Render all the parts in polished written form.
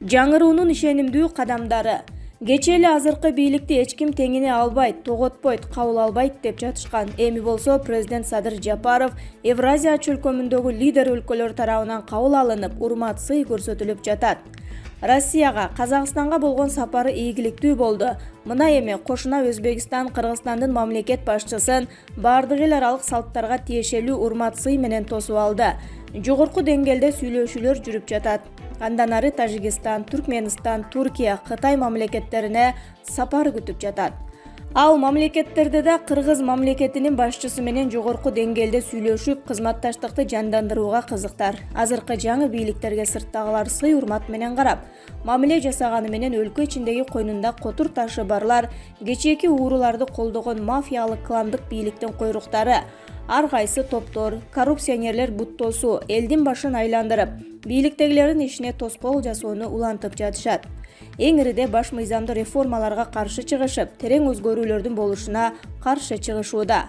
Жаңыруунун ишенимдүү кадамдары. Кечээ эле азыркы бийликти эч ким теңине албайт, тоготпойт, кабыл албайт деп жатышкан. Эми болсо президент Садыр Жапаров Евразия чөлкөмүндөгү лидер өлкөлөр тарабынан кабыл алынып, урмат сый көрсөтүлүп жатат. Россияга, Казакстанга болгон сапары ийгиликтүү болду. Мына эми кошуна Өзбекстан, Кыргызстандын мамлекет башчысын бардык эл аралык салттарга тиешелүү урмат сый менен тосуп алды. Жогорку деңгээлде сүйлөшүүлөр жүрүп жатат. Андан ары Тажикстан, Түркменистан, Туркия, Кытай мамлекеттерине сапар күтүп жатат. Ал мамлекеттерде да Кыргыз мамлекетинин башчысы менен жогорку деңгээлде сүйлөшүп, кызматташтыкты жандандырууга кызыктар. Азыркы жаңы бийликтерге сырттагылар сый урмат менен карап, мамиле жасаганы менен өлкө ичиндеги койнунда котур ташы барлар, кечээки ууруларды колдогон мафиялык кландык бийликтин койруктары, ар кайсы топтор, коррупционерлер буттосу элдин башын айландырып, бийликтегилердин ишине тоскоол жасоону улантып жатышат. Эң ириде баш мыйзамдуу реформаларга каршы чыгышып, терең өзгөрүүлөрдүн болушуна каршы чыгышууда.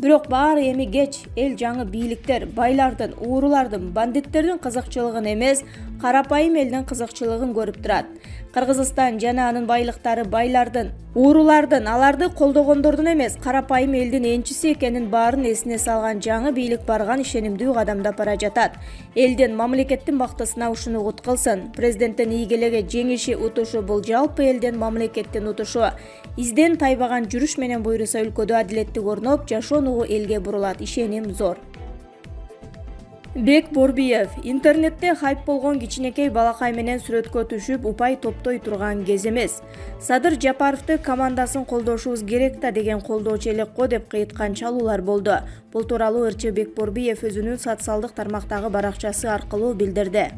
Бирок баары эми кеч. Эл жаңы бийликтер байлардын, уурулардын, бандиттердин кызыкчылыгын эмес, карапайым элдин кызыкчылыгын көрүп турат. Кыргызстан жана анын байлыктары байлардын, уурулардын, аларды колдогондордун эмес, карапайым элдин энчиси экенин баарын эсине салган жаңы бийлик барган ишенимдүү кадамда бара жатат. Элдин, мамлекеттин бактысына ушуну кут кылсын. Президенттин ийгилеге жеңиши, утушу бул жалпы элдин, мамлекеттин утушу. Изден тайбаган жүрүш менен буйруса өлкөдө адилеттик орноп, жашоо нугу элге бурулат. Ишеним зор. Бек Борбиев интернетте хайп болгон кичинекей балакай менен сүрөткө түшүп, упай топтой турган кез эмес. Садыр Жапаровду командасын колдошубуз керек да деген колдоочу элек го деп кыйткан чалуулар болду. Бул тууралуу ырчы Бек Борбиев өзүнүн социалдык тармактагы баракчасы аркылуу билдирди.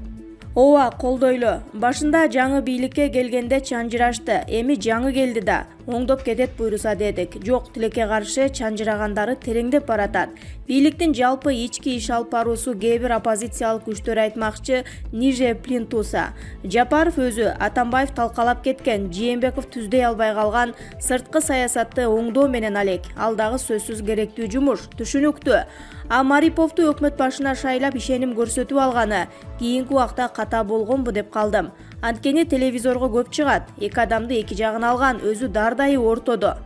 Ооба, колдойлу. Башында жаңы бийликке келгенде чанжырашты. Эми жаңы келди да, оңдоп кетет буйруса дедик. Жок, тилекке каршы чанжырагандары тереңдеп баратат. Бийликтин жалпы ички иш алып баруусу кээ бир оппозициялык күчтөр айтмакчы ниже плинтуса. Жапаров өзү Атамбаев талкалап кеткен, Жээнбеков түздөй албай калган сырткы саясатты оңдоо менен алек. Ал дагы сөзсүз керектүү жумуш, түшүнүктүү. А Мариповду өкмөт башына шайлап ишеним көрсөтүп алганы кийинки убакта ката болгонбу деп калдым. Анткени телевизорго көп чыгат. Эки адамды эки жагын алган, өзү дардайы ортодо.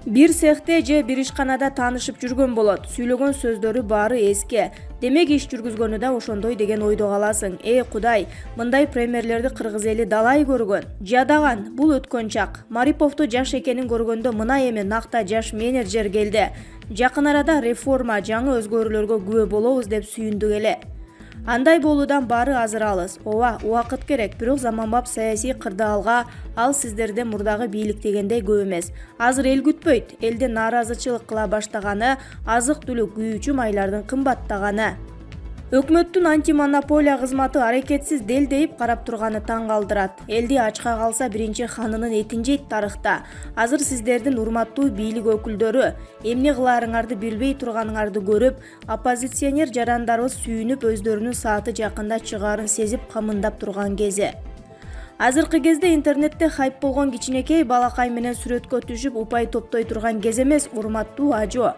Бир цехте же бир ишканада таанышып жүргөн болот. Сүйлөгөн сөздөрү баары эске. Демек иш жүргүзгөнү да ошондой деген ойдо каласың. Кудай, мындай премьерлерди кыргыз эли далай көргөн. Жадаган, бул өткөн чак. Мариповду жаш экенин көргөндө мына эми накта жаш менеджер келди. Жакын арада реформа, жаңы өзгөрүүлөргө күбө болобуз деп сүйүндүк эле. Андай болуудан баары азыр алыс. Ооба, убакыт керек, бирок заманбап саясий кырдаалга ал сиздерде мурдагы бийлик дегендей көп эмес. Азыр эл күтпөйт, элдин нааразычылык кыла баштаганы, азык-түлүк, күйүүчү майлардын кымбаттаганы. Өкмөттүн антимонополия кызматы аракетсиз делдейип карап турганы таң калтырат. Элди ачка калса биринчи ханынын этин жейт тарыхта. Азыр сиздердин урматтуу бийлик өкүлдөрү эмне кылаарыңарды билбей турганыңарды көрүп, оппозиционер жарандарыбыз сүйүнүп өздөрүнүн сааты жакында чыгаарын сезип камындап турган кези. Азыркы кезде интернетте хайп болгон кичинекей балакай менен сүрөткө түшүп, упай топтой турган кез эмес, урматтуу ажо.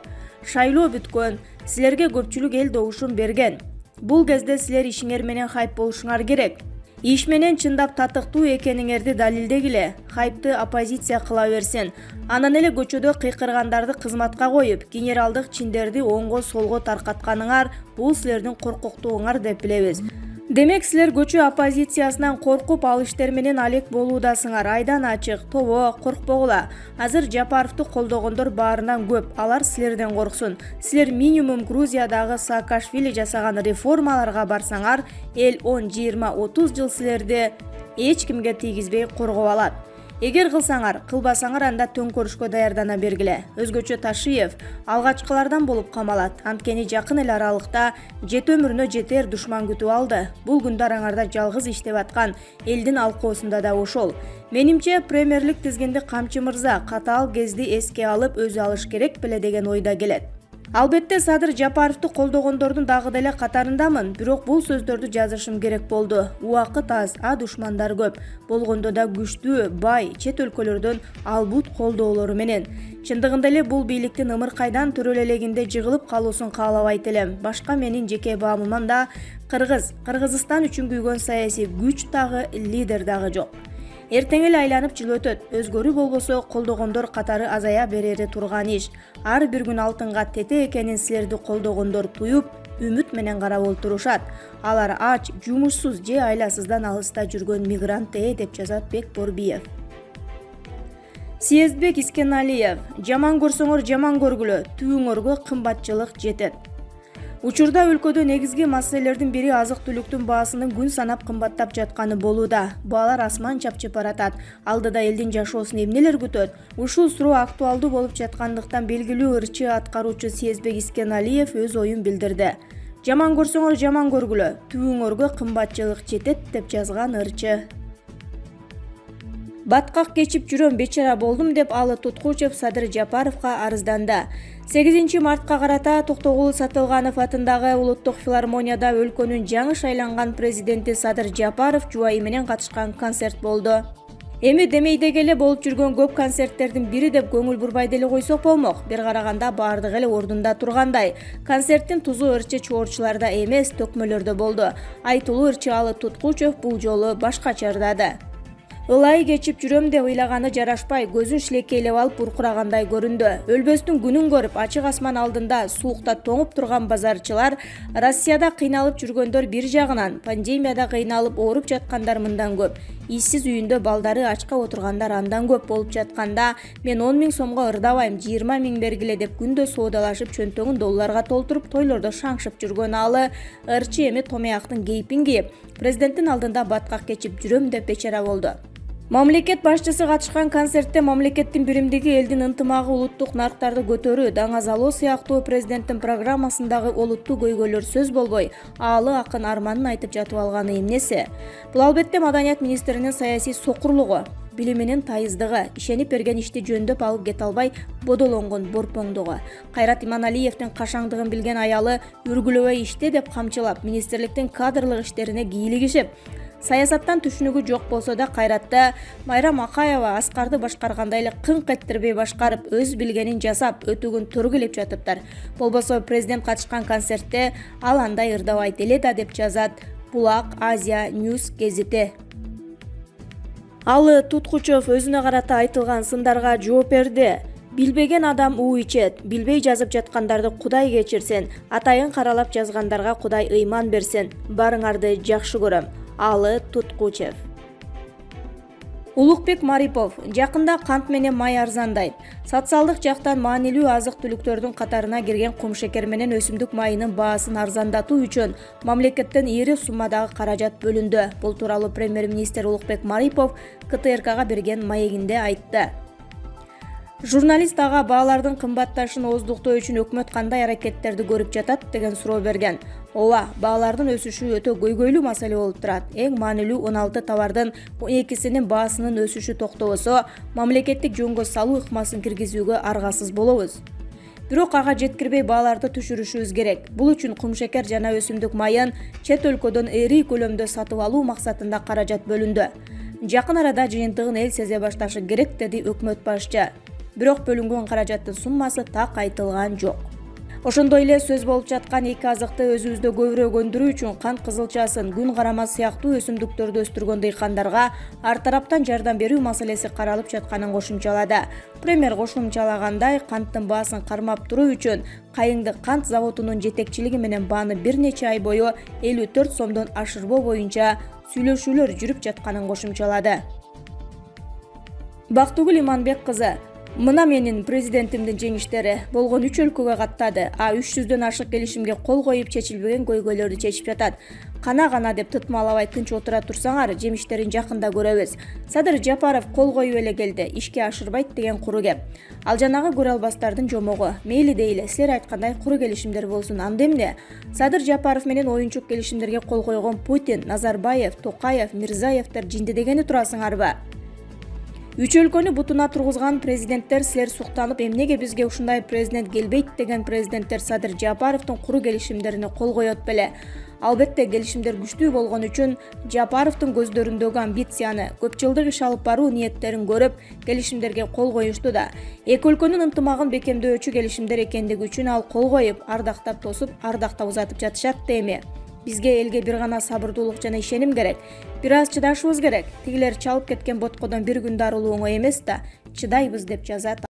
Шайлоо бүткөн, силерге көпчүлүк эл добушун берген. Бул кезде силер ишиңер менен хайп болушуңар керек. Иш менен чындап татыктуу экениңерди далилдегиле. Хайпты оппозиция кыла берсин. Анан эле көчөдө кыйкыргандарды кызматка коюп, генералдык чиндерди оңго солго таркатканыңар бул силердин коркоктугуңар деп билебиз. Демек силер көчө оппозициясынан коркуп ал иштер менен алек болуудасыңар. Айдан ачык, тобо, коркпогула. Азыр Жапаровду колдогондор баарынан көп. Алар силерден корксун. Силер минимум Грузиядагы Саакашвили жасаган реформаларга барсаңар, эл 10, 20, 30 жыл силерди эч кимге тийгизбей коргоп алат. Эгер кылсаңар, кылбасаңар, анда төңкөрүшкө даярдана бергиле. Өзгөчө Ташиев алгачкылардан болуп камалат. Анткени жакын эл аралыкта жет өмүрүнө жетер душман күтүп алды. Бул күндөр аңарда жалгыз иштеп аткан элдин алкоосунда да ошол. Менимче премьерлик тизгинди камчы мырза катаал кезди эске алып өзү алыш керек беле деген ойда келет. Албетте Садыр Жапаровду колдогондордун дагы деле катарындамын, бирок бул сөздөрдү жазышым керек болду. Убакыт аз, душмандар көп. Болгондо да күчтүү, бай, чет өлкөлөрдөн албут колдоолору менен. Чындыгында эле бул бийликтин ымыркайдан төрөлөлегинде жыгылып калуусун каалабайт элем. Башка менин жеке баамыман да Кыргызстан үчүн күйгөн саясий күч дагы, лидер дагы жок. Эртең эле айланып жыл өтөт. Өзгөрүү болбосо колдогондор катары азая берери турган иш. Ар бир күн алтынга тете экенин силерди колдогондор туюп, үмүт менен карап отурушат. Алар ач, жумушсуз же айласыздан алыста жүргөн мигрант деп жазат Бек Борбиев. Съездбек Искеналиев: жаман көрсөңөр жаман көргүлө, түбүңөргө кымбатчылык жетет. Учурда өлкөдө негизги маселелердин бири азык-түлүктүн баасынын күн санап кымбаттап жатканы болууда. Баалар асман чапчып баратат. Алдыда элдин жашоосун эмнелер күтөт? Ушул суроо актуалдуу болуп жаткандыктан белгилүү ырчы аткаруучу Съездбек Искеналиев өз оюн билдирди. Жаман көрсөңөр жаман көргүлө, түбүңөргө кымбатчылык жетет деп жазган ырчы. Баткак кечип жүрөм, бечара болдум деп Алы Туткучев Садыр Жапаровго арызданды. 8 мартка карата Токтогул Сатылганов атындагы Улуттук филармонияда өлкөнүн жаңы шайланган президенти Садыр Жапаров жубайы менен катышкан концерт болду. Эми демейдеги эле болуп жүргөн көп концерттердин бири деп көңүл бурбай деле койсок болмок. Бир караганда баардыгы эле ордунда тургандай. Концерттин тузу ырчы чуурчуларда эмес, төкмөлөрдө болду. Айтылуу ырчы Алы Туткучев бул жолу башкача ырдады. Ылай кечип жүрөм деп ыйлаганы жарашпай, көзүн шилекейлеп алып уркурагандай көрүндү. Өлбөстүн күнүн көрүп, ачык асман алдында суукта тоңуп турган базарчылар, Россияда кыйналып жүргөндөр бир жагынан, пандемияда кыйналып ооруп жаткандар мындан көп. Иссиз үйүндө балдары ачка отургандар андан көп болуп жатканда, мен 10 000 сомго ырдабайм, 20 000 бергиле деп күндө соодалашып чөнтөгүн долларга толтуруп тойлордо шаңшып жүргөн Алы ырчы эми томаяктын кейпин кийип, президенттин алдында баткак кечип жүрөм деп бечара болду. Мамлекет башчысы катышкан концертте мамлекеттин биримдиги, элдин ынтымагы, улуттук нарыктарды көтөрүү, даңазалоо сыяктуу президенттин программасындагы олуттуу көйгөйлөр сөз болбой, Алы акын арманын айтып жатып алганы эмнеси? Бул албетте маданият министринин саясий сокурлугу, билиминин тайыздыгы, ишенип берген ишти жөндөп алып кете албай бодолонгон борпоңдугу. Кайрат Иманалиевдин кашаңдыгын билген аялы үргүлөбөй иште деп камчылап, министрликтин кадрлык иштерине кийлигишип, саясаттан түшүнүгү жок болсо да Кайратта Майрам Акаева Аскарды башкаргандай эле кыңк эттирбей башкарып, өз билгенин жасап, өтүгүн тургилеп жатыптыр. Болбосо президент катышкан концертте ал андай ырдабайт эле да деп жазат Булак Азия Ньюс гезити. Алы Туткучев өзүнө карата айтылган сындарга жооп берди. Билбеген адам уу ичет, билбей жазып жаткандарды Кудай кечирсин, атайын каралап жазгандарга Кудай ыйман берсин. Барыңарды жакшы көрөм. Алы Туткучев. Улукбек Марипов: жакында кант менен май арзандайт. Социалдык жактан маанилүү азык-түлүктөрдүн катарына кирген кумшекер менен өсүмдүк майынын баасын арзандатуу үчүн мамлекеттен ири суммадагы каражат бөлүндү. Бул тууралуу премьер-министр Улукбек Марипов КТРКга берген маегинде айтты. Журналист ага баалардын кымбатташын ооздуктоо үчүн өкмөт кандай аракеттерди көрүп жатат деген суроо берген. Ооба, баалардын өсүшү өтө көйгөйлүү маселе болуп турат. Эң маанилүү 16 товардын 12синин баасынын өсүшү токтобосо, мамлекеттик жөнгө салуу ыкмасын киргизүүгө аргасыз болобуз. Бирок ага жеткирбей бааларды түшүрүшүбүз керек. Бул үчүн кумшекер жана өсүмдүк майын чет өлкөдөн эри көлөмдө сатып алуу максатында каражат бөлүндү. Жакын арада жыйынтыгын эл сезе башташы керек, деди өкмөт башчы. Бирок бөлүнгөн каражаттын суммасы так айтылган жок. Ошондой эле сөз болуп жаткан эки азыкты өзүбүздө көбүрөөк өндүрүү үчүн кант кызылчасын, күн карамас сыяктуу өсүмдүктөрдү өстүргөн дыйкандарга ар тараптан жардам берүү маселеси каралып жатканын кошумчалады. Премьер кошумчалагандай, канттын баасын кармап туруу үчүн Кайыңды кант заводунун жетекчилиги менен бааны бир нече ай бою 54 сомдон ашырбоо боюнча сүйлөшүүлөр жүрүп жатканын кошумчалады. Бактыгүл Иманбек кызы: мына менин президентимдин жеңиштери болгон 3 өлкөгө каттады. 300дөн ашык келишимге кол коюп, чечилбеген көйгөйлөрдү чечип жатат. Кана деп тытмалабай тынч отура турсаңар, жемиштерин жакында көрөбүз. Садыр Жапаров кол коюп эле келди, ишке ашырбайт деген куру кеп. Ал жанагы көрө албастардын жомогу. Мейли дейли, силер айткандай куру келишимдер болсун. Анда эмне? Садыр Жапаров менен оюнчук келишимдерге кол койгон Путин, Назарбаев, Токаев, Мирзаевдер жинди дегени турасыңарбы? Үч өлкөнү бутуна тургузган президенттер силер суктанып, эмнеге бизге ушундай президент келбейт деген президенттер Садыр Жапаровдун куру келишимдерине кол коет беле. Албетте келишимдер күчтүү болгон үчүн Жапаровдун көздөрүндөгү амбицияны, көп жылдык иш алып баруу ниеттерин көрүп, келишимдерге кол коюшту да. Эки өлкөнүн ынтымагын бекемдөөгчү келишимдер экендиги үчүн ал кол коюп, ардактап тосуп, ардактап узатып жатышат да эми. Бизге элге бир гана сабырдуулук жана ишеним керек. Бир аз чыдашыбыз керек. Тигилер чалып кеткен боткодон бир күндө арылуу оңой эмес да, чыдайбыз деп жазат.